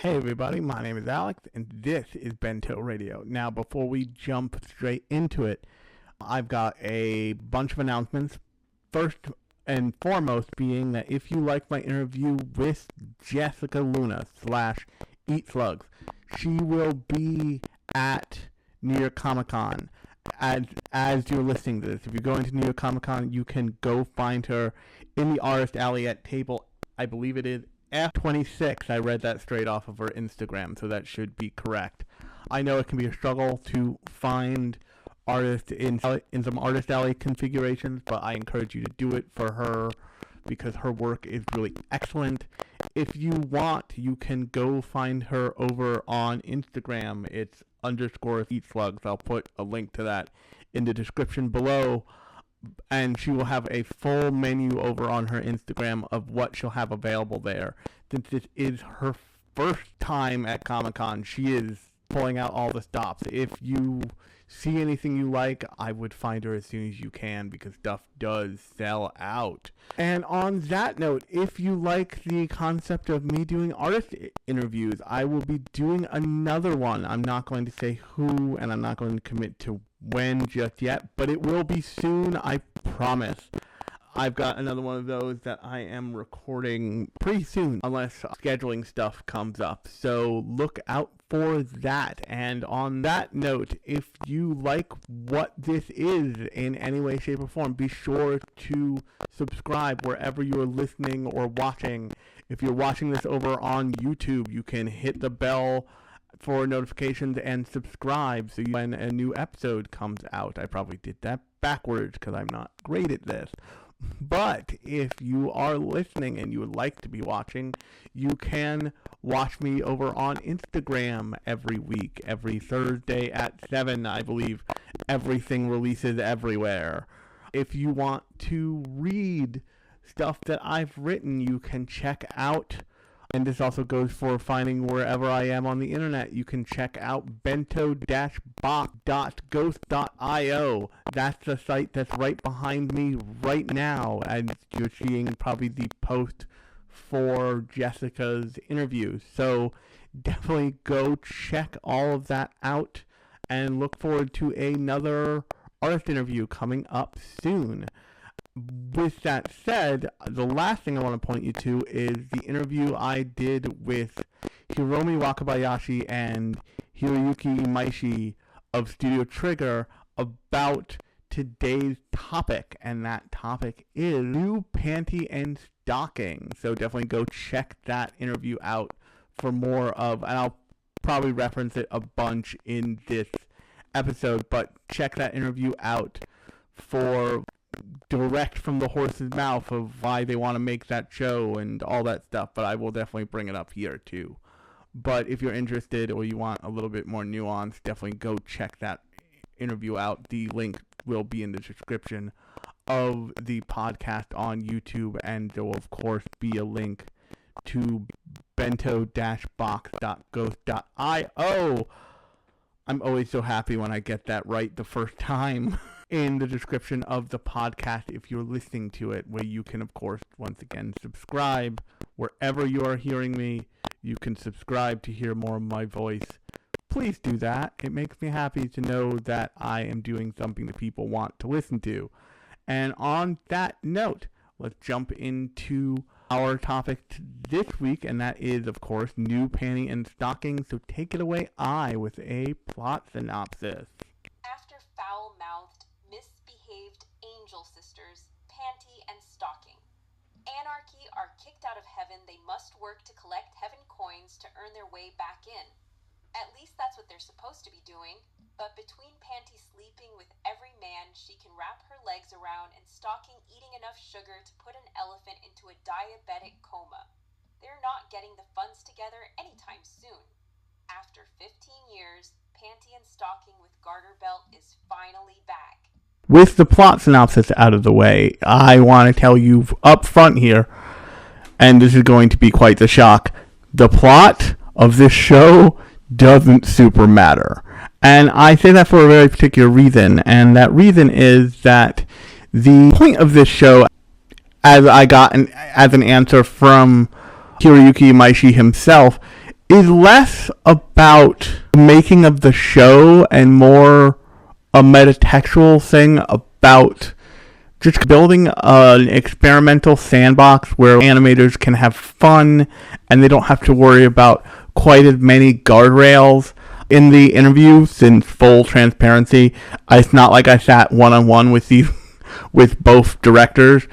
Hey everybody, my name is Alex, and this is Bento Radio. Now, before we jump straight into it, I've got a bunch of announcements. First and foremost being that if you like my interview with Jessica Luna / Eat Slugs, she will be at New York Comic Con. As you're listening to this, if you're going to New York Comic Con, you can go find her in the Artist Alley at table, I believe it is F26. I read that straight off of her Instagram, so that should be correct. I know it can be a struggle to find artists in some Artist Alley configurations, but I encourage you to do it for her because her work is really excellent. If you want, you can go find her over on Instagram. It's _eatslugs. I'll put a link to that in the description below. And she will have a full menu over on her Instagram of what she'll have available there. Since this is her first time at Comic-Con, she is pulling out all the stops. If you see anything you like, I would find her as soon as you can because stuff does sell out. And on that note, if you like the concept of me doing artist interviews, I will be doing another one. I'm not going to say who, and I'm not going to commit to when just yet, but it will be soon, I promise. I've got another one of those that I am recording pretty soon, unless scheduling stuff comes up. So look out for that. And on that note, if you like what this is in any way, shape, or form, be sure to subscribe wherever you're listening or watching. If you're watching this over on YouTube, you can hit the bell for notifications and subscribe so when a new episode comes out. I probably did that backwards because I'm not great at this. But if you are listening and you would like to be watching, you can watch me over on Instagram every week, every Thursday at 7, I believe. Everything releases everywhere. If you want to read stuff that I've written, you can check out, and this also goes for finding wherever I am on the internet, you can check out bento-box.ghost.io. That's the site that's right behind me right now, and you're seeing probably the post for Jessica's interview. So definitely go check all of that out, and look forward to another artist interview coming up soon. With that said, the last thing I want to point you to is the interview I did with Hiromi Wakabayashi and Hiroyuki Imaishi of Studio Trigger about today's topic, and that topic is new panty and stocking. So definitely go check that interview out for more of, and I'll probably reference it a bunch in this episode, but check that interview out for direct from the horse's mouth of why they want to make that show and all that stuff, but I will definitely bring it up here too. But if you're interested or you want a little bit more nuance, definitely go check that interview out. The link will be in the description of the podcast on YouTube, and there will of course be a link to bento-box.ghost.io. I'm always so happy when I get that right the first time. In the description of the podcast, if you're listening to it, where you can, of course, once again, subscribe. Wherever you are hearing me, you can subscribe to hear more of my voice. Please do that. It makes me happy to know that I am doing something that people want to listen to. And on that note, let's jump into our topic this week, and that is, of course, new panty and stocking. So take it away, with a plot synopsis. After foul-mouthed, misbehaved angel sisters, Panty and Stocking. Anarchy are kicked out of heaven. They must work to collect heaven coins to earn their way back in. At least that's what they're supposed to be doing. But between Panty sleeping with every man she can wrap her legs around and Stocking eating enough sugar to put an elephant into a diabetic coma, they're not getting the funds together anytime soon. After 15 years, Panty and Stocking with Garter Belt is finally back. With the plot synopsis out of the way, I want to tell you up front here, and this is going to be quite the shock, the plot of this show doesn't super matter. And I say that for a very particular reason, and that reason is that the point of this show, as I got as an answer from Hiroyuki Imaishi himself, is less about the making of the show and more a metatextual thing about just building an experimental sandbox where animators can have fun and they don't have to worry about quite as many guardrails. In the interviews, in full transparency, it's not like I sat one-on-one with both directors.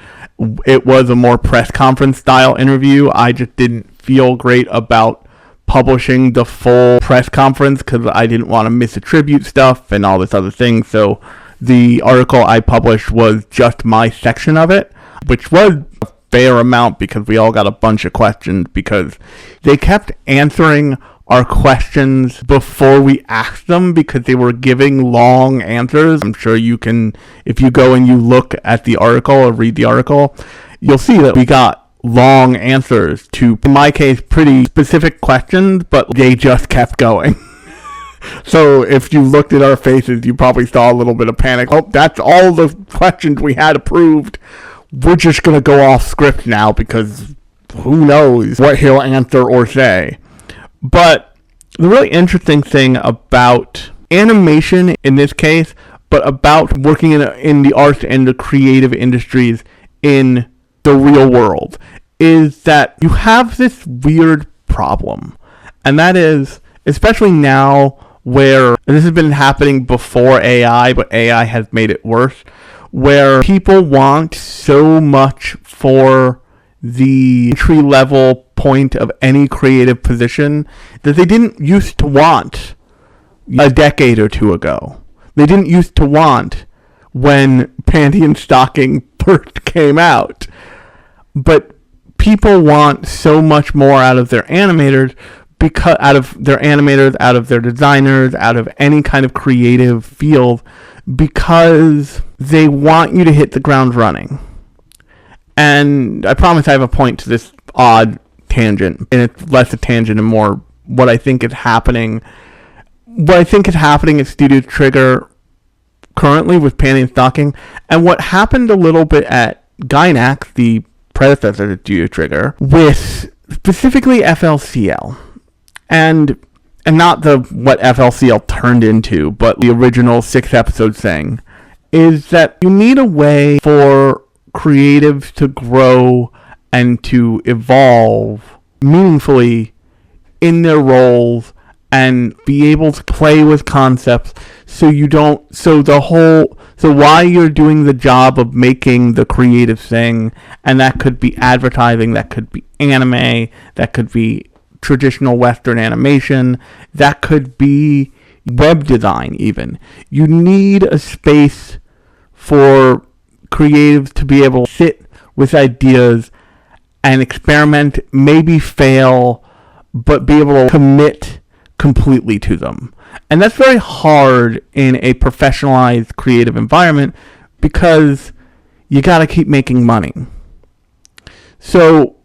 It was a more press conference style interview. I just didn't feel great about publishing the full press conference because I didn't want to misattribute stuff and all this other thing. So the article I published was just my section of it, which was a fair amount because we all got a bunch of questions because they kept answering our questions before we asked them because they were giving long answers. I'm sure you can, if you go and you look at the article or read the article, you'll see that we got long answers to, in my case, pretty specific questions, but they just kept going. So if you looked at our faces, you probably saw a little bit of panic. Oh, that's all the questions we had approved. We're just going to go off script now because who knows what he'll answer or say. But the really interesting thing about animation in this case, but about working in the arts and the creative industries in the real world, is that you have this weird problem. And that is, especially now where, and this has been happening before AI, but AI has made it worse, where people want so much for the entry-level point of any creative position that they didn't used to want a decade or two ago. They didn't used to want when Panty and Stocking first came out. But people want so much more out of their animators, out of their designers, out of any kind of creative field, because they want you to hit the ground running. And I promise I have a point to this odd tangent, and it's less a tangent and more what I think is happening. What I think is happening at Studio Trigger currently with Panty and Stocking, and what happened a little bit at Gynax, the predecessor to Studio Trigger, with specifically FLCL, and not the what FLCL turned into, but the original 6-episode thing, is that you need a way for creatives to grow and to evolve meaningfully in their roles and be able to play with concepts so while you're doing the job of making the creative thing, and that could be advertising, that could be anime, that could be traditional Western animation, that could be web design even. You need a space for creatives to be able to sit with ideas and experiment, maybe fail, but be able to commit completely to them. And that's very hard in a professionalized creative environment because you got to keep making money. So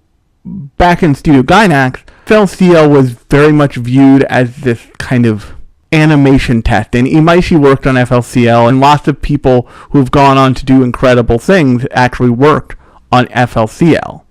back in Studio Gynax, FLCL was very much viewed as this kind of animation test, and Imaishi worked on FLCL, and lots of people who've gone on to do incredible things actually worked on FLCL.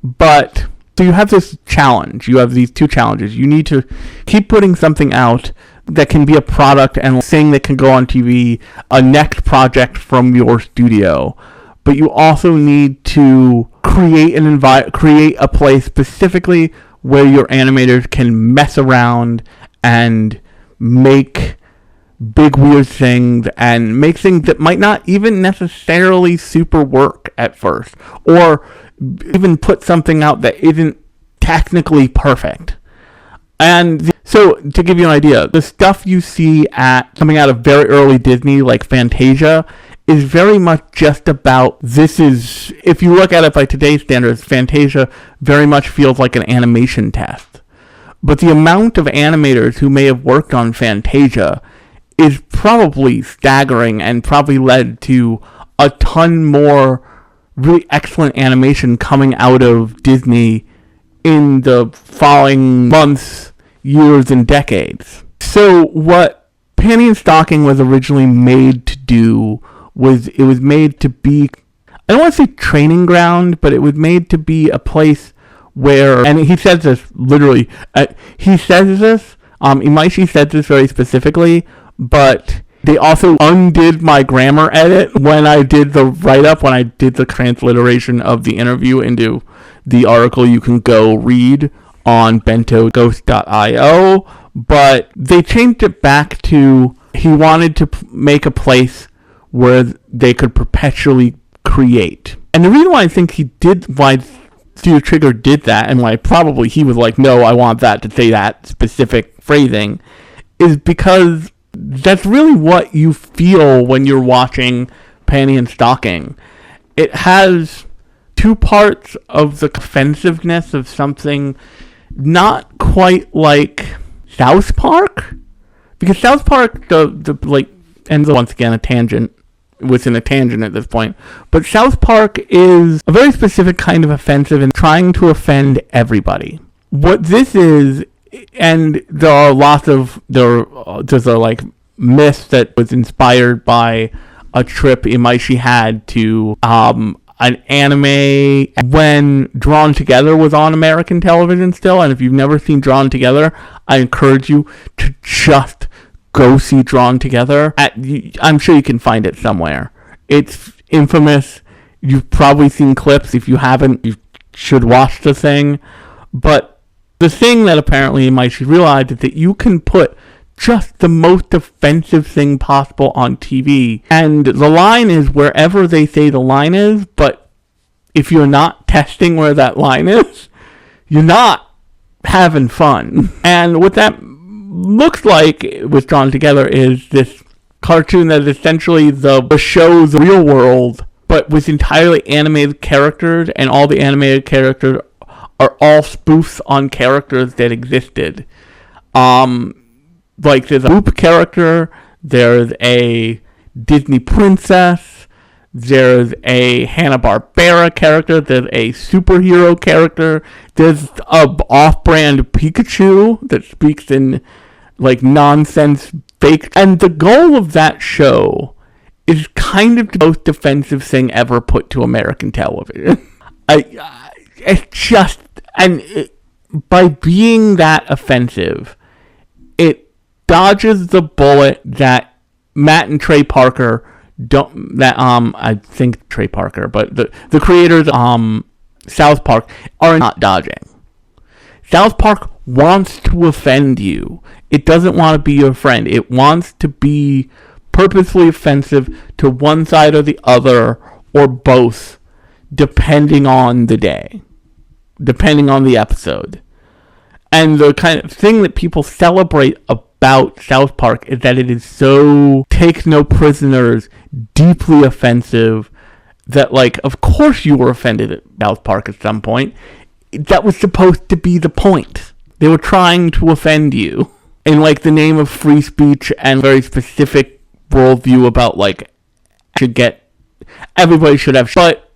But so you have this challenge. You have these two challenges. You need to keep putting something out that can be a product and a thing that can go on TV, a next project from your studio. But you also need to create a place specifically where your animators can mess around and make big weird things and make things that might not even necessarily super work at first, or even put something out that isn't technically perfect. And so to give you an idea, the stuff you see coming out of very early Disney, like Fantasia, is very much just about, if you look at it by today's standards, Fantasia very much feels like an animation test. But the amount of animators who may have worked on Fantasia is probably staggering and probably led to a ton more really excellent animation coming out of Disney in the following months, years, and decades. So what Panty and Stocking was originally made to do was it was made to be, I don't want to say training ground, but it was made to be a place where, and he says this literally, he says this, Imaishi said this very specifically, but they also undid my grammar edit when I did the write-up, when I did the transliteration of the interview into the article you can go read on bentoghost.io, but they changed it back to he wanted to make a place where they could perpetually create. And the reason why I think why Studio Trigger did that, and why probably he was like, no, I want that to say that specific phrasing, is because that's really what you feel when you're watching Panty and Stocking. It has two parts of the offensiveness of something not quite like South Park, because South Park, ends once again a tangent within a tangent at this point, but South Park is a very specific kind of offensive and trying to offend everybody. What this is, and there's a like myth that was inspired by a trip Imaishi had to an anime when Drawn Together was on American television still. And if you've never seen Drawn Together, I encourage you to just go see Drawn Together. I'm sure you can find it somewhere. It's infamous. You've probably seen clips. If you haven't, you should watch the thing. But the thing that apparently Imaishi realized is that you can put just the most offensive thing possible on TV. And the line is wherever they say the line is, but if you're not testing where that line is, you're not having fun. And what that looks like with Drawn Together is this cartoon that is essentially the show's real world, but with entirely animated characters, and all the animated characters are all spoofs on characters that existed. Like there's a Boop character, there's a Disney princess, there's a Hanna-Barbera character, there's a superhero character, there's a off-brand Pikachu that speaks in like nonsense fake. And the goal of that show is kind of the most offensive thing ever put to American television. It's just, by being that offensive, it dodges the bullet that Matt and Trey Parker don't, that I think Trey Parker, but the creators South Park are not dodging. South Park wants to offend you. It doesn't want to be your friend. It wants to be purposefully offensive to one side or the other, or both, depending on the day, depending on the episode. And the kind of thing that people celebrate about South Park is that it is so take no prisoners, deeply offensive, that, like, of course you were offended at South Park at some point. That was supposed to be the point. They were trying to offend you in, like, the name of free speech and very specific worldview about, like, everybody should have. But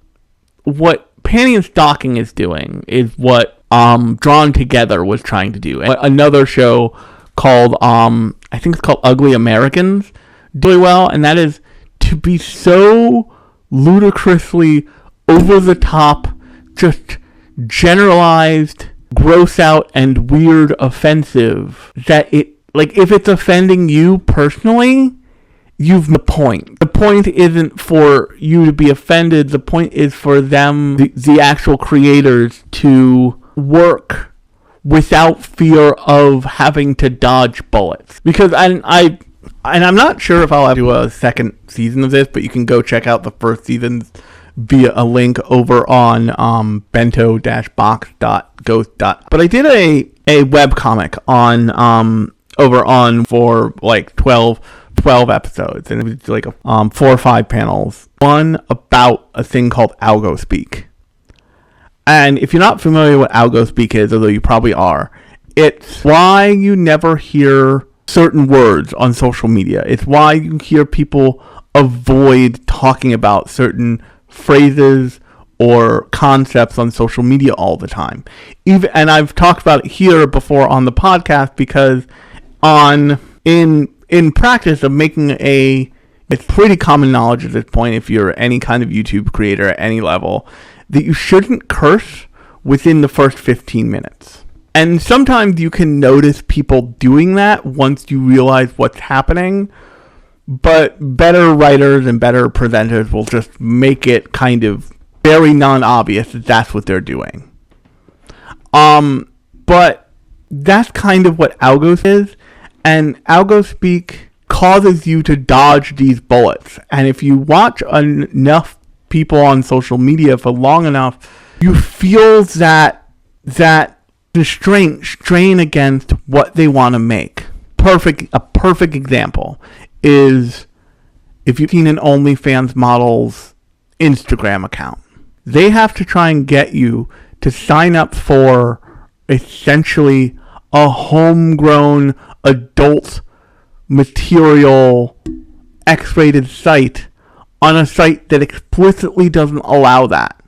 what Panty and Stocking is doing is what Drawn Together was trying to do. And another show called, I think it's called Ugly Americans, really well, and that is to be so ludicrously over the top, just generalized, gross out, and weird offensive that it, like, if it's offending you personally, you've the point. The point isn't for you to be offended. The point is for them, the actual creators, to work without fear of having to dodge bullets. Because I'm not sure if I'll do a second season of this, but you can go check out the first season via a link over on bento-box.ghost. But I did a webcomic on over on for like 12 episodes, and it was like 4 or 5 panels. One about a thing called algo speak. And if you're not familiar with algo speak is, although you probably are, it's why you never hear certain words on social media. It's why you hear people avoid talking about certain phrases or concepts on social media all the time. And I've talked about it here before on the podcast, because in practice of making it's pretty common knowledge at this point, if you're any kind of YouTube creator at any level, that you shouldn't curse within the first 15 minutes. And sometimes you can notice people doing that once you realize what's happening, but better writers and better presenters will just make it kind of very non-obvious that that's what they're doing. But that's kind of what algos is, and algospeak causes you to dodge these bullets. And if you watch enough people on social media for long enough, you feel that strain against what they want to make. A perfect example is if you've seen an OnlyFans model's Instagram account. They have to try and get you to sign up for essentially a homegrown adult material X-rated site on a site that explicitly doesn't allow that.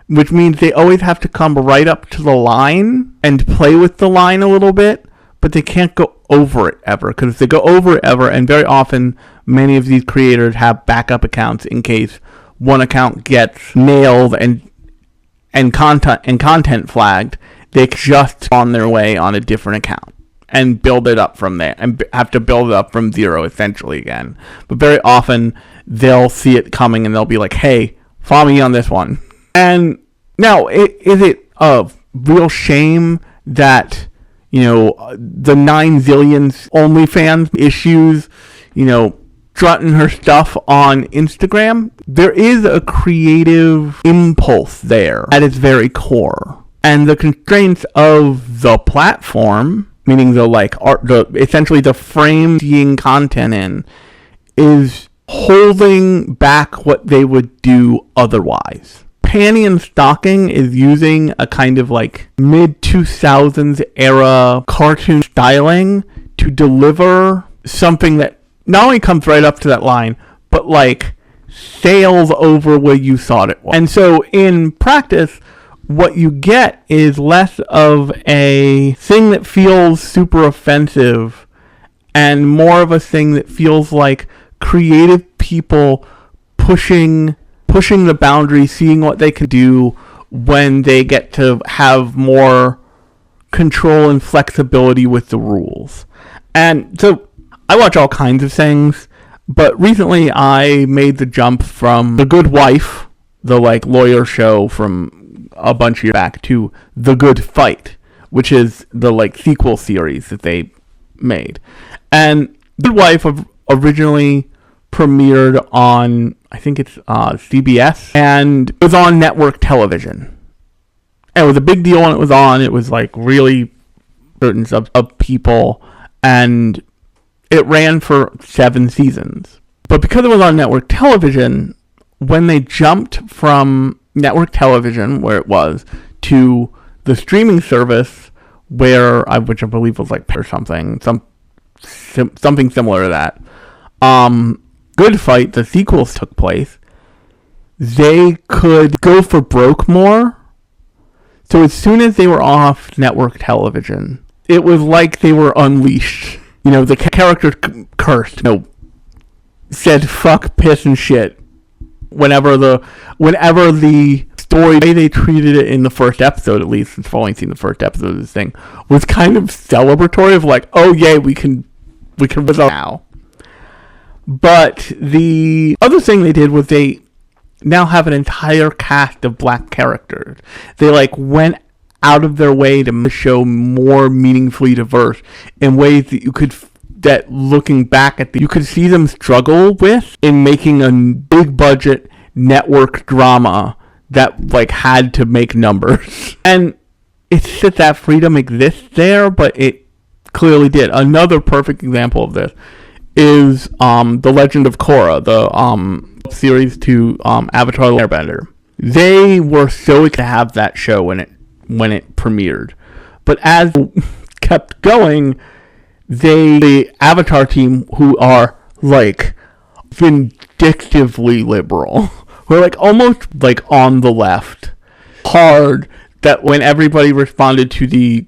Which means they always have to come right up to the line and play with the line a little bit, but they can't go over it ever. Because if they go over it ever, and very often many of these creators have backup accounts in case one account gets nailed and content flagged, they just on their way on a different account and build it up from there and have to build it up from zero essentially again. But very often they'll see it coming and they'll be like, hey, follow me on this one. And now, is it a real shame that, the 9 zillion OnlyFans issues, strutting her stuff on Instagram? There is a creative impulse there at its very core. And the constraints of the platform, meaning essentially the frame seeing content in, is holding back what they would do otherwise. Panty and Stocking is using a kind of mid-2000s era cartoon styling to deliver something that not only comes right up to that line, but sails over where you thought it was. And so in practice, what you get is less of a thing that feels super offensive and more of a thing that feels like creative people pushing the boundary, seeing what they can do when they get to have more control and flexibility with the rules. And so I watch all kinds of things, but recently I made the jump from The Good Wife, the lawyer show from a bunch of years back, to The Good Fight, which is the sequel series that they made. And The Good Wife originally premiered on, I think it's CBS, and it was on network television. And it was a big deal when it was on. It was really certain subs of people, and it ran for 7 seasons. But because it was on network television, when they jumped from network television, where it was, to the streaming service, which I believe was or something similar to that, Good Fight, the sequels took place, they could go for broke more. So as soon as they were off network television, it was like they were unleashed. The character cursed, said fuck, piss, and shit. Whenever the story, the way they treated it in the first episode, at least, since I've only seen the first episode of this thing, was kind of celebratory of oh yay, we can resolve now. But the other thing they did was they now have an entire cast of black characters. They went out of their way to make the show more meaningfully diverse in ways that looking back at you could see them struggle with in making a big budget network drama that had to make numbers. And it's that freedom exists there, but it clearly did. Another perfect example of this is The Legend of Korra, the series to Avatar: The Last Airbender. They were so excited to have that show when it premiered, but as it kept going, the Avatar team, who are vindictively liberal, who are almost on the left, hard, that when everybody responded to the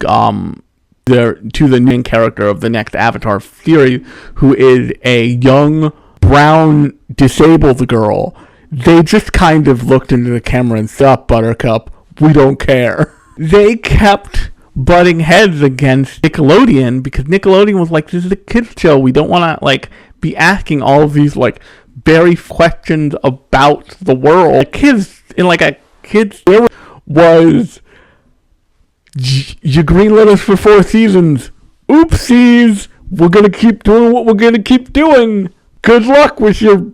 main character of the next Avatar series, who is a young, brown, disabled girl, they just kind of looked into the camera and said, Buttercup, we don't care. They kept butting heads against Nickelodeon because Nickelodeon was like, this is a kids show. We don't want to like be asking all of these like very questions about the world. Kids in like a kids was you greenlit us for 4 seasons. Oopsies. We're gonna keep doing what we're gonna keep doing. Good luck with your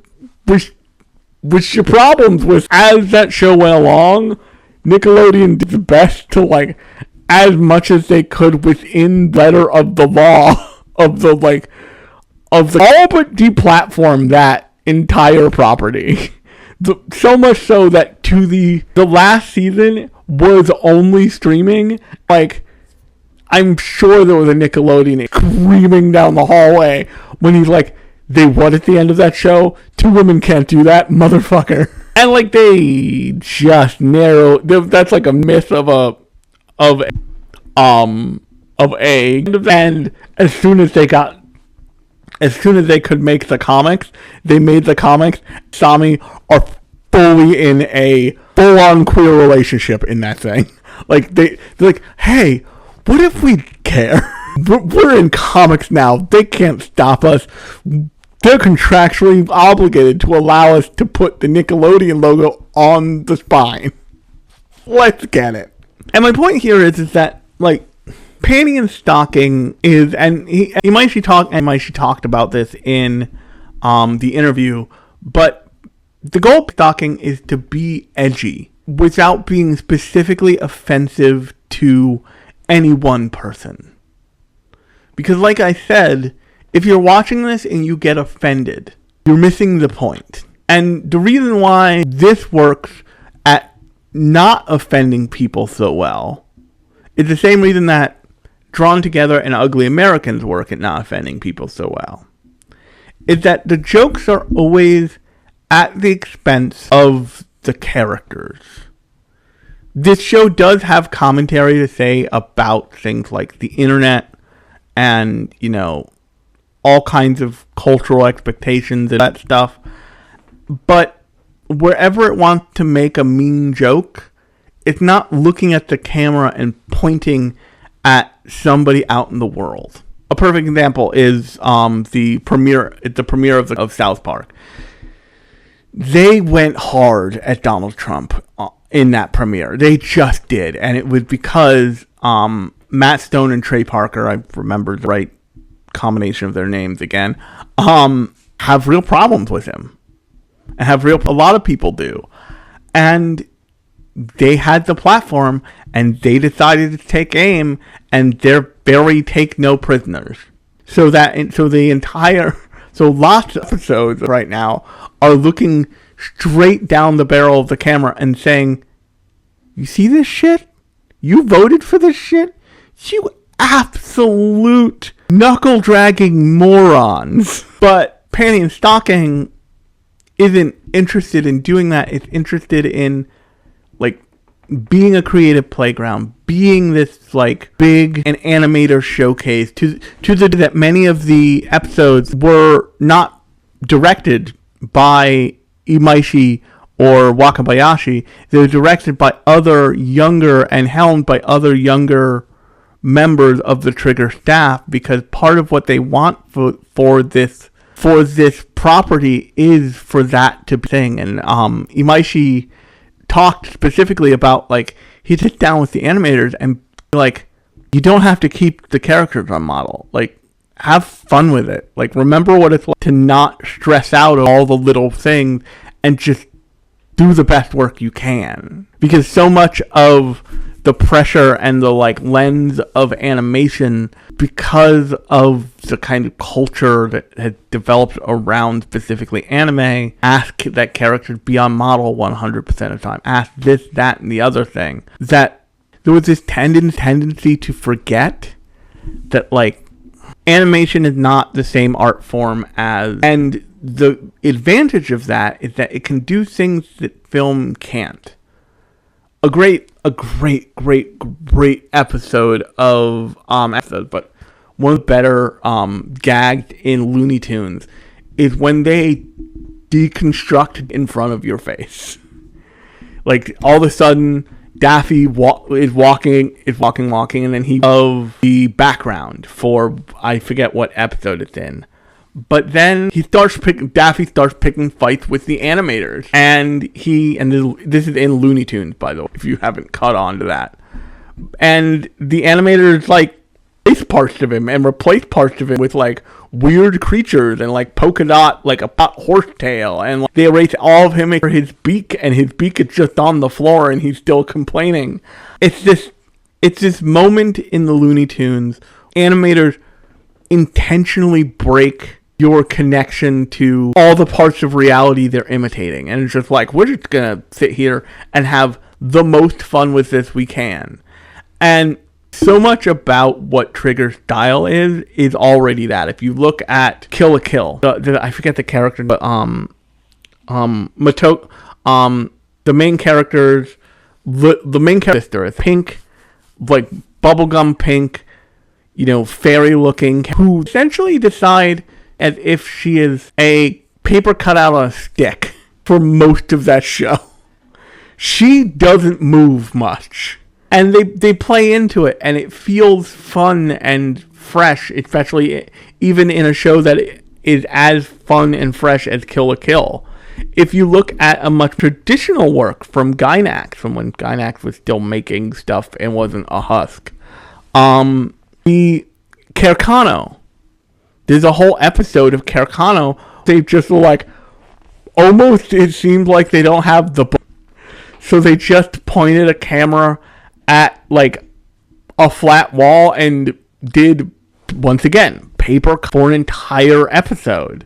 problems. With as that show went along, Nickelodeon did the best to like as much as they could within letter of the law of the all but deplatform that entire property. So much so that to the last season was only streaming. Like, I'm sure there was a Nickelodeon screaming down the hallway when he's like, they what at the end of that show? 2 women can't do that, motherfucker. And like they just narrowed. That's like a myth of a. And as soon as they could make the comics, they made the comics. Sami are fully in a full-on queer relationship in that thing. Like they're like, hey, what if we care? We're in comics now. They can't stop us. They're contractually obligated to allow us to put the Nickelodeon logo on the spine. Let's get it. And my point here is that like Panty and Stocking is, and Imaishi talked about this in the interview, but the goal of Stocking is to be edgy without being specifically offensive to any one person. Because like I said, if you're watching this and you get offended, you're missing the point. And the reason why this works at not offending people so well is the same reason that Drawn Together and Ugly Americans work at not offending people so well. Is that the jokes are always at the expense of the characters. This show does have commentary to say about things like the internet and, you know, all kinds of cultural expectations and that stuff. But wherever it wants to make a mean joke, it's not looking at the camera and pointing at somebody out in the world. A perfect example is the premiere of South Park. They went hard at Donald Trump in that premiere. They just did. And it was because Matt Stone and Trey Parker, I remember the right combination of their names again, have real problems with him. And a lot of people do. And they had the platform and they decided to take aim, and they're very take no prisoners. So lots of episodes right now are looking straight down the barrel of the camera and saying, you see this shit? You voted for this shit? You absolute knuckle-dragging morons. But Panty and Stocking isn't interested in doing that. It's interested in, like, being a creative playground, being this, like, big an animator showcase that many of the episodes were not directed by Imaishi or Wakabayashi. They were directed by other younger and helmed by other younger members of the Trigger staff, because part of what they want for this property is for that to be a thing. And Imaishi talked specifically about, like, he sits down with the animators and, like, you don't have to keep the characters on model. Like, have fun with it. Like, remember what it's like to not stress out all the little things and just do the best work you can. Because so much of the pressure and the, like, lens of animation, because of the kind of culture that has developed around specifically anime, ask that characters be on model 100% of the time. Ask this, that, and the other thing. That there was this tendency to forget that, like, animation is not the same art form as... And the advantage of that is that it can do things that film can't. A great episode of but one of the better gags in Looney Tunes is when they deconstruct in front of your face. Like, all of a sudden, Daffy is walking, and then he of the background for I forget what episode it's in. But then Daffy starts picking fights with the animators, and this is in Looney Tunes, by the way, if you haven't caught on to that. And the animators like erase parts of him and replace parts of him with like weird creatures and like polka dot, like a horsetail, and like, they erase all of him for his beak, and his beak is just on the floor, and he's still complaining. It's this moment in the Looney Tunes. Animators intentionally break your connection to all the parts of reality they're imitating, and it's just like, we're just gonna sit here and have the most fun with this we can. And so much about what Trigger's style is already that. If you look at Kill la Kill, I forget the character, but the main character's sister is pink, like bubblegum pink, fairy looking, who essentially decide as if she is a paper cutout on a stick for most of that show. She doesn't move much. And they play into it, and it feels fun and fresh, especially even in a show that is as fun and fresh as Kill la Kill. If you look at a much traditional work from Gynax, from when Gynax was still making stuff and wasn't a husk, the Carcano, there's a whole episode of Carcano. They just like, almost it seems like they don't have the book. So they just pointed a camera at like a flat wall and did, once again, paper for an entire episode.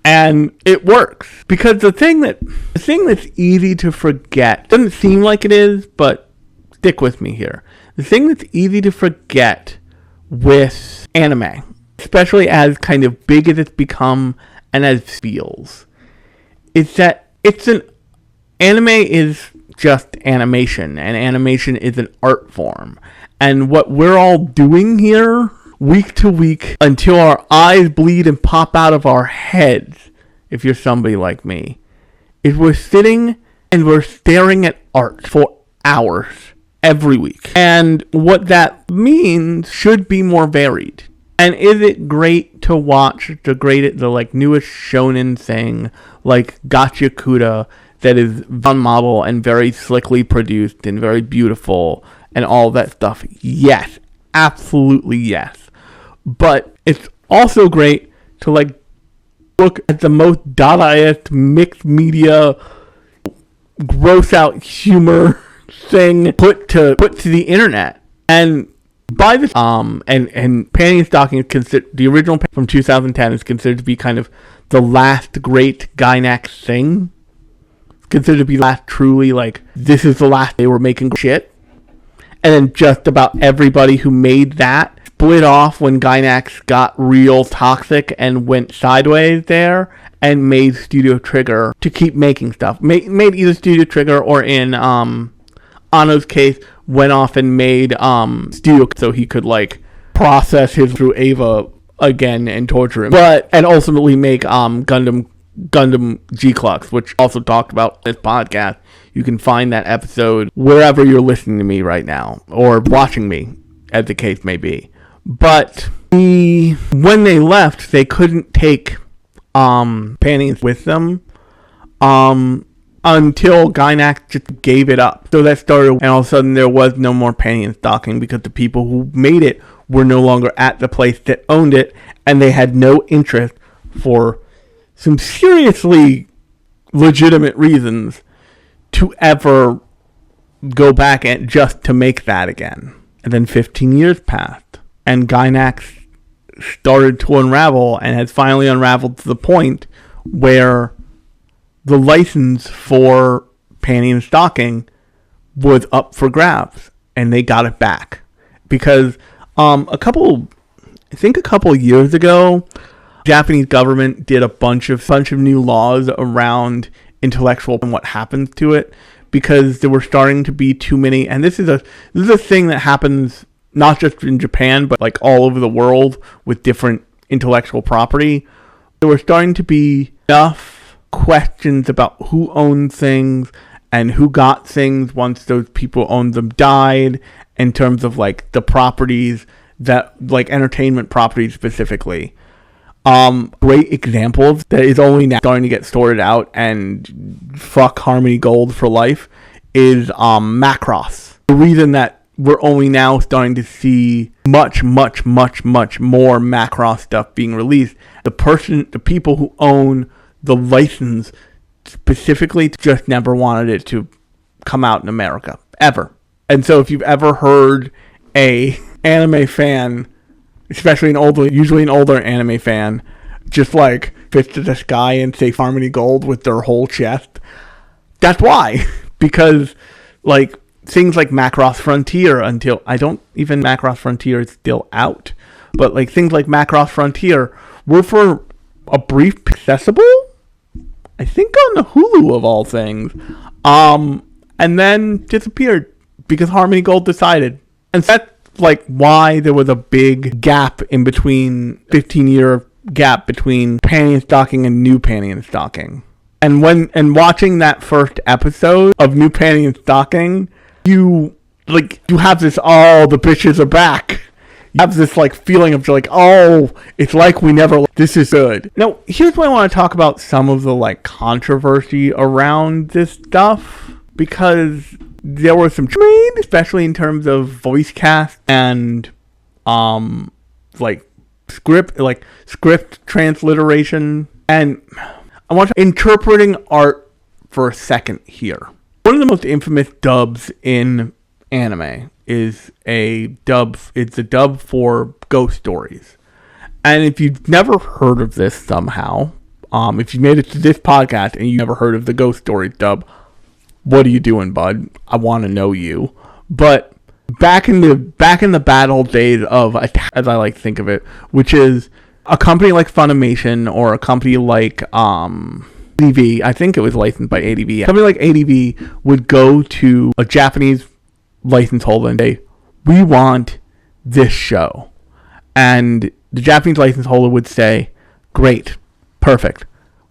And it works. Because the thing that's easy to forget, doesn't seem like it is, but stick with me here. The thing that's easy to forget with anime, especially as kind of big as it's become and as it feels, is that anime is just animation, and animation is an art form. And what we're all doing here, week to week, until our eyes bleed and pop out of our heads, if you're somebody like me, is we're sitting and we're staring at art for hours every week. And what that means should be more varied. And is it great to watch the like newest shonen thing like Gacha Kuda that is on model and very slickly produced and very beautiful and all that stuff? Yes, absolutely yes. But it's also great to like look at the most Dadaist mixed media gross out humor thing put to the internet. And by this and Panty and Stocking is considered, the original from 2010 is considered to be kind of the last great Gynax thing. Considered to be the last truly, like, this is the last they were making shit. And then just about everybody who made that split off when Gynax got real toxic and went sideways there, and made Studio Trigger to keep making stuff. Made either Studio Trigger or in Anno's case, went off and made Studio so he could like process his through Ava again and torture him. And ultimately make Gundam G-Clux, which also talked about this podcast. You can find that episode wherever you're listening to me right now, or watching me, as the case may be. But when they left, they couldn't take Panty with them until Gynax just gave it up. So that started, and all of a sudden there was no more Panty and Stocking because the people who made it were no longer at the place that owned it, and they had no interest for some seriously legitimate reasons to ever go back and just to make that again. And then 15 years passed, and Gynax started to unravel, and has finally unraveled to the point where the license for Panty and Stocking was up for grabs, and they got it back. Because a couple years ago, Japanese government did a bunch of new laws around intellectual and what happens to it, because there were starting to be too many, and this is a thing that happens not just in Japan but like all over the world with different intellectual property. There were starting to be enough questions about who owns things and who got things once those people owned them died, in terms of like the properties that, like entertainment properties specifically. Great example that is only now starting to get sorted out and fuck Harmony Gold for life is Macross. The reason that we're only now starting to see much more Macross stuff being released, the people who own the license specifically just never wanted it to come out in America, ever. And so if you've ever heard a anime fan, especially usually an older anime fan, just like fist to the sky and say Harmony Gold with their whole chest, that's why. Because like things like Macross Frontier, until Macross Frontier is still out, but like things like Macross Frontier were for a brief accessible, I think on the Hulu of all things, and then disappeared because Harmony Gold decided. And that's like why there was a big gap in between, 15-year gap between Panty and Stocking and New Panty and Stocking. And watching that first episode of New Panty and Stocking, you have this, oh, the bitches are back. You have this like feeling of like, oh, it's like we never, this is good. Now, here's why I want to talk about some of the like controversy around this stuff, because there were some made, especially in terms of voice cast and like script transliteration. And I want to interpreting art for a second here. One of the most infamous dubs in anime is a dub for Ghost Stories. And if you've never heard of this somehow, if you made it to this podcast and you never heard of the Ghost Stories dub, what are you doing, bud? I want to know you. But back in the bad old days of, as I like to think of it, which is a company like Funimation or a company like ADV, I think it was licensed by ADV. A company like ADV would go to a Japanese license holder and say, we want this show. And the Japanese license holder would say, great, perfect,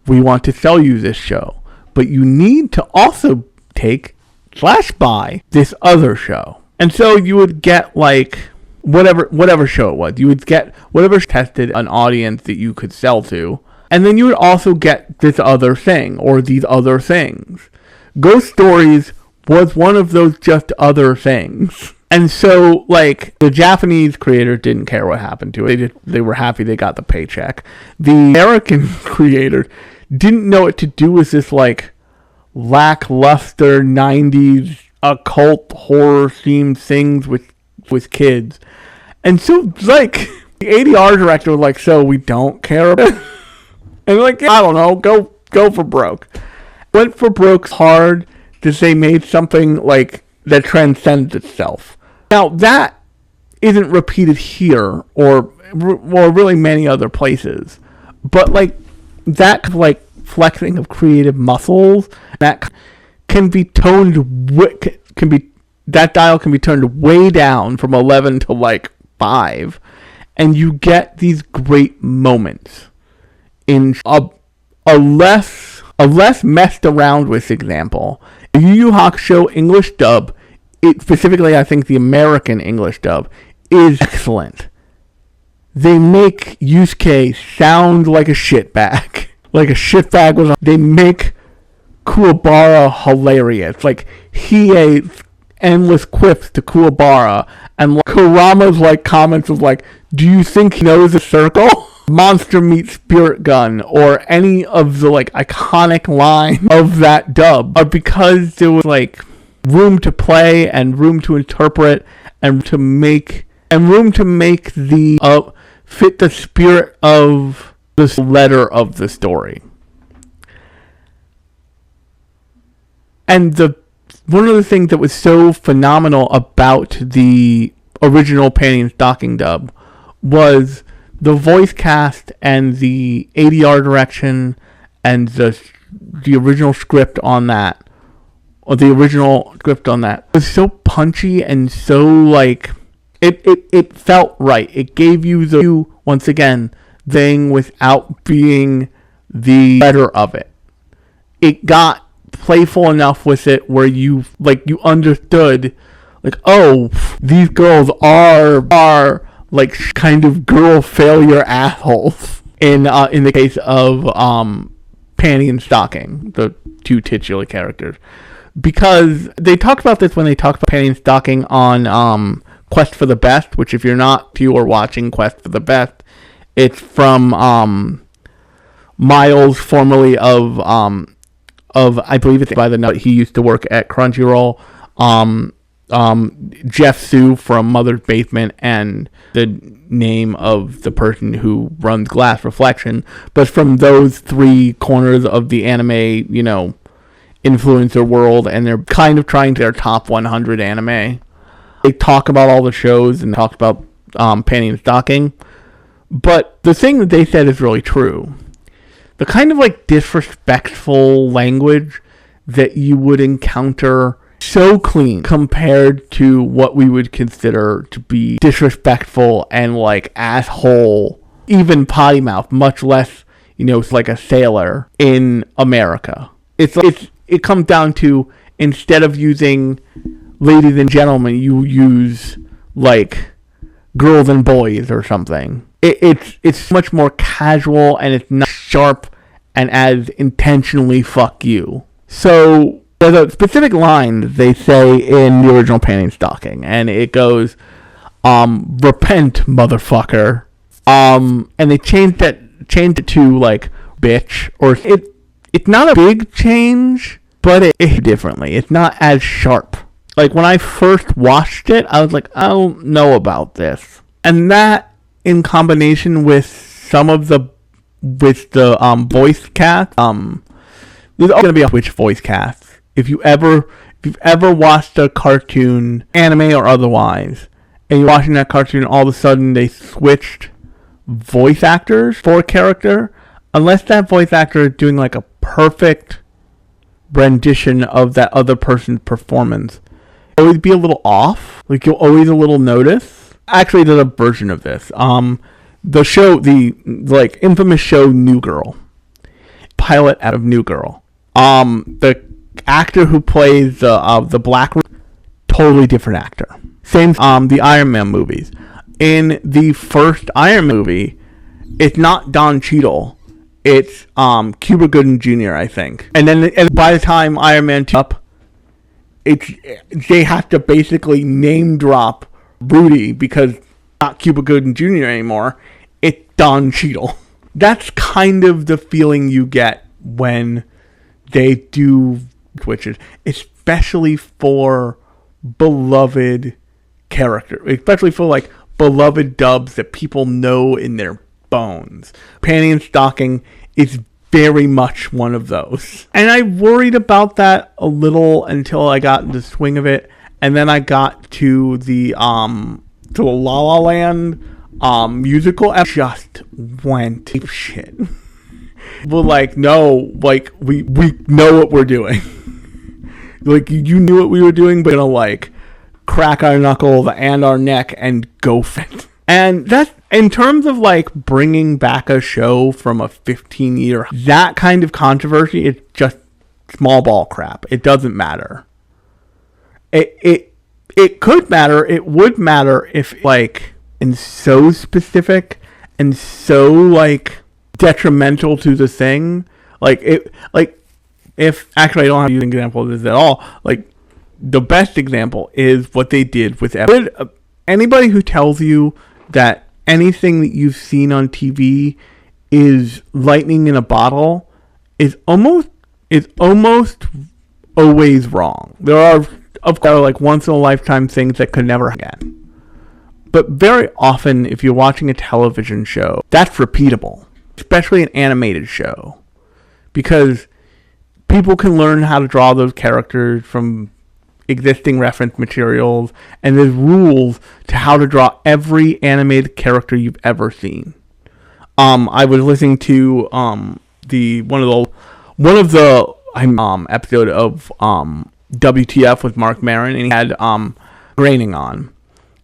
we want to sell you this show, but you need to also take/buy this other show. And so you would get like whatever show it was. You would get whatever tested an audience that you could sell to. And then you would also get this other thing or these other things. Ghost Stories was one of those just other things. And so, like, the Japanese creator didn't care what happened to it. They were happy they got the paycheck. The American creator didn't know what to do with this, like, lackluster 90s occult horror-themed things with kids. And so, like, the ADR director was like, so we don't care about it? And like, I don't know, go for broke. Went for broke hard because they made something like that transcends itself. Now that isn't repeated here or really many other places, but like that like flexing of creative muscles that can be that dial can be turned way down from 11 to like 5, and you get these great moments in a less messed around with example. The Yu Yu Hakusho English dub, specifically I think the American English dub, is excellent. They make Yusuke sound like a shitbag. Like a shitbag they make Kuwabara hilarious. Like Hiei's endless quips to Kuwabara, and like, Kurama's like comments of like, do you think he knows a circle? Monster meets Spirit Gun, or any of the like iconic line of that dub, are because there was like room to play and room to interpret and room to make the fit the spirit of this letter of the story. And one of the things that was so phenomenal about the original Panty and Stocking dub was the voice cast and the ADR direction and the original script on that, was so punchy and so like it felt right. It gave you once again thing without being the letter of it. It got playful enough with it where you understood, like, oh, these girls are like kind of girl failure assholes in the case of Panty and Stocking, the two titular characters, because they talked about this when they talked about Panty and Stocking on Quest for the Best, which if you're not watching Quest for the Best, it's from Miles, formerly of I believe it's by the note, he used to work at Crunchyroll, Jeff Sue from Mother's Basement, and the name of the person who runs Glass Reflection. But from those three corners of the anime, influencer world, and they're kind of trying to their top 100 anime. They talk about all the shows and talk about Panty and Stocking. But the thing that they said is really true. The kind of like disrespectful language that you would encounter, so clean compared to what we would consider to be disrespectful and like asshole, even potty mouth, much less, it's like a sailor in America. It comes down to, instead of using ladies and gentlemen, you use like girls and boys or something. It's much more casual, and it's not sharp and as intentionally fuck you. So there's a specific line they say in the original Panty and Stocking, and it goes, repent, motherfucker. And they changed it to like bitch, or it's not a big change, but it's differently. It's not as sharp. Like when I first watched it, I was like, I don't know about this. And that, in combination with some of the voice cast, there's going to be a which voice cast. If you've ever watched a cartoon, anime or otherwise, and you're watching that cartoon, all of a sudden they switched voice actors for a character, unless that voice actor is doing like a perfect rendition of that other person's performance, it'll always be a little off. Like you'll always a little notice. Actually, there's a version of this. The show, the like infamous show New Girl, pilot out of New Girl. The actor who plays the Black, totally different actor. Same the Iron Man movies. In the first Iron Man movie, it's not Don Cheadle. It's Cuba Gooding Jr., I think. And then by the time Iron Man 2 up, they have to basically name drop Rudy because it's not Cuba Gooding Jr. anymore. It's Don Cheadle. That's kind of the feeling you get when they do switches, especially for beloved characters, especially for like beloved dubs that people know in their bones. Panty and Stocking is very much one of those. And I worried about that a little until I got into the swing of it. And then I got to the La La Land musical. I just went shit. We're like, no, like we know what we're doing. Like you knew what we were doing, but gonna like crack our knuckles and our neck and go for it. And that's, in terms of like bringing back a show from a 15-year, that kind of controversy is just small ball crap. It doesn't matter. It could matter. It would matter if like, and so specific and so like detrimental to the thing. Like if actually I don't have to use an example of this at all. Like the best example is what they did with anybody who tells you that anything that you've seen on TV is lightning in a bottle is almost always wrong. There are like once in a lifetime things that could never happen. But very often, if you're watching a television show, that's repeatable, especially an animated show, because people can learn how to draw those characters from existing reference materials, and there's rules to how to draw every animated character you've ever seen. I was listening to one of the episode of WTF with Mark Maron, and he had Groening on.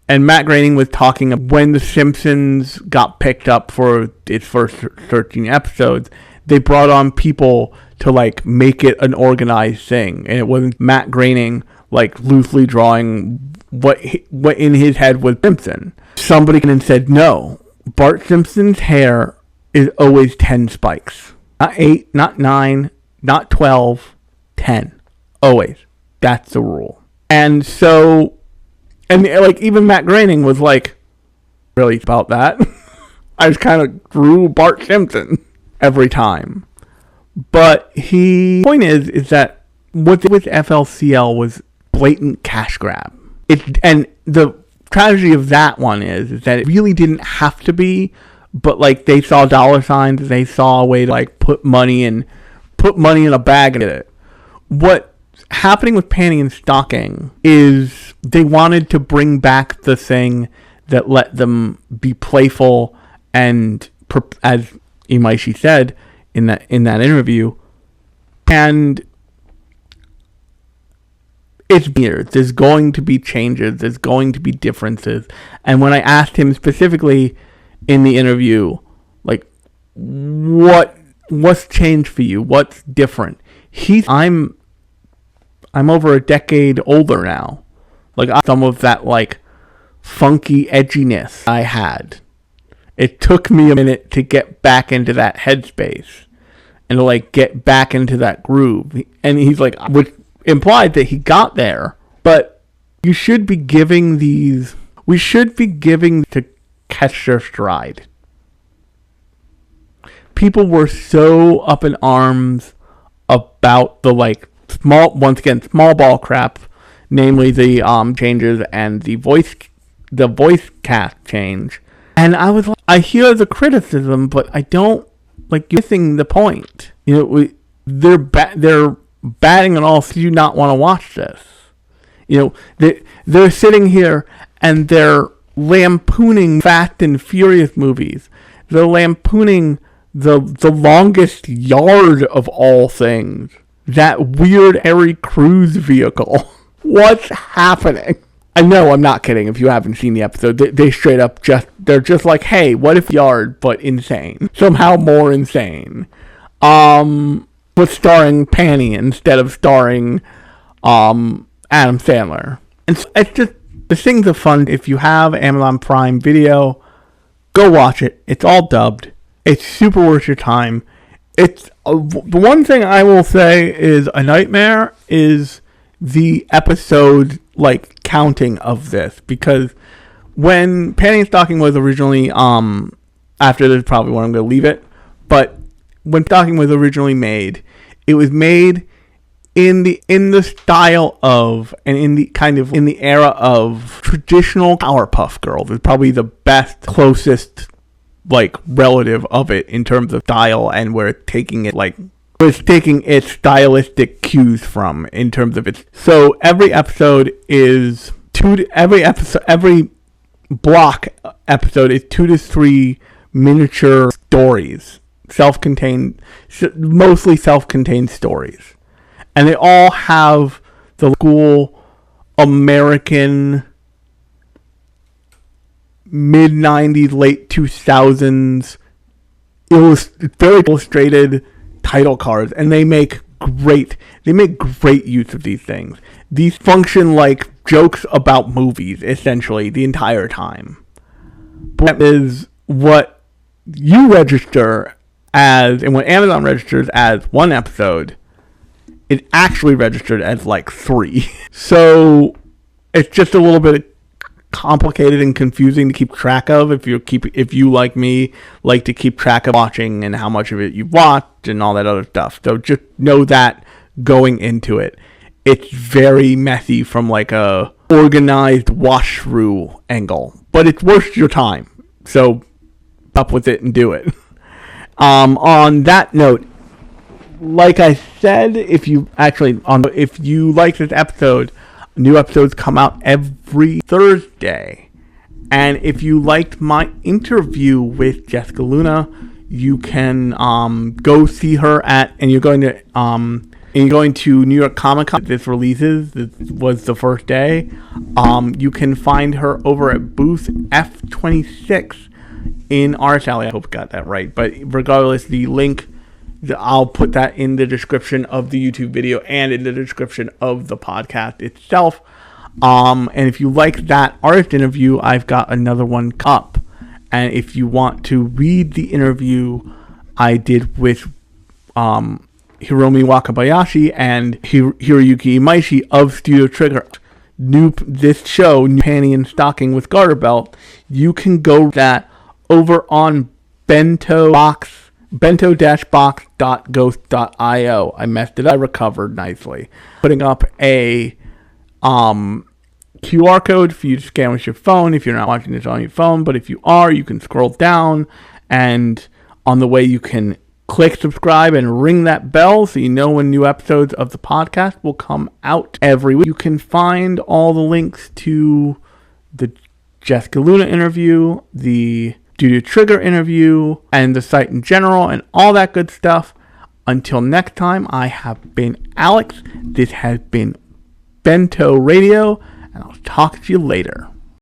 And Matt Groening was talking about when The Simpsons got picked up for its first 13 episodes, they brought on people to like make it an organized thing, and it wasn't Matt Groening like loosely drawing what in his head was Simpson. Somebody came and said, no, Bart Simpson's hair is always 10 spikes. Not 8, not 9, not 12, 10. Always. That's the rule. And so, and like even Matt Groening was like, really about that? I just kind of drew Bart Simpson every time. But the point is that what with FLCL was blatant cash grab. And the tragedy of that one is that it really didn't have to be, but like they saw dollar signs, they saw a way to like put money in a bag and did it. What's happening with Panty and Stocking is they wanted to bring back the thing that let them be playful and, as Imaishi said in that interview, and it's weird. There's going to be changes. There's going to be differences. And when I asked him specifically in the interview, like, what's changed for you? What's different? I'm over a decade older now. Like, some of that, like, funky edginess I had. It took me a minute to get back into that headspace and to, like, get back into that groove. And he's like, which implied that he got there, but we should be giving to catch their stride. People were so up in arms about the, like, small ball crap, namely the changes and the voice cast change. And I was like, I hear the criticism, but I don't, like, you're missing the point. You know, they're batting it off. Do you not want to watch this? You know, they're sitting here and they're lampooning Fast and Furious movies. They're lampooning the longest yard of all things. That weird Harry Cruise vehicle. What's happening? I know, I'm not kidding. If you haven't seen the episode, they straight up they're just like, hey, what if yard, but insane? Somehow more insane. But starring Panty instead of starring Adam Sandler. And so it's just, the things are fun. If you have Amazon Prime Video, go watch it. It's all dubbed. It's super worth your time. It's the one thing I will say is a nightmare is the episode like counting of this, because when Panty and Stocking was originally after this is probably where I'm going to leave it, but when Stocking was originally made, it was made in the style of and in the era of traditional Powerpuff Girls. It's probably the best, closest like relative of it in terms of style, and where it's taking its stylistic cues from in terms of its. So every episode is every block episode is 2 to 3 miniature stories, mostly self-contained stories, and they all have the cool American mid-90s, late 2000s very illustrated title cards, and they make great use of these things. These function like jokes about movies, essentially, the entire time. But that is what you register as, and what Amazon registers as one episode, it actually registered as like 3. So it's just a little bit complicated and confusing to keep track of if you like me like to keep track of watching and how much of it you've watched and all that other stuff. So just know that going into it, it's very messy from like a organized wash through angle, but it's worth your time. So up with it and do it. On that note, like I said, if you like this episode, new episodes come out every Thursday. And if you liked my interview with Jessica Luna, you can go see her and you're going to New York Comic Con. This releases. This was the first day. You can find her over at booth F26 in Arts Alley. I hope I got that right. But regardless, the link I'll put that in the description of the YouTube video and in the description of the podcast itself. And if you like that artist interview, I've got another one up. And if you want to read the interview I did with Hiromi Wakabayashi and Hiroyuki Imaishi of Studio Trigger, this show, New Panty and Stocking with Garter Belt, you can go that over on bento-box.ghost.io. I messed it up. I recovered nicely. Putting up a QR code for you to scan with your phone if you're not watching this on your phone. But if you are, you can scroll down, and on the way you can click subscribe and ring that bell so you know when new episodes of the podcast will come out every week. You can find all the links to the Jessica Luna interview, the Studio Trigger interview, and the site in general, and all that good stuff. Until next time, I have been Alex. This has been Bento Radio, and I'll talk to you later.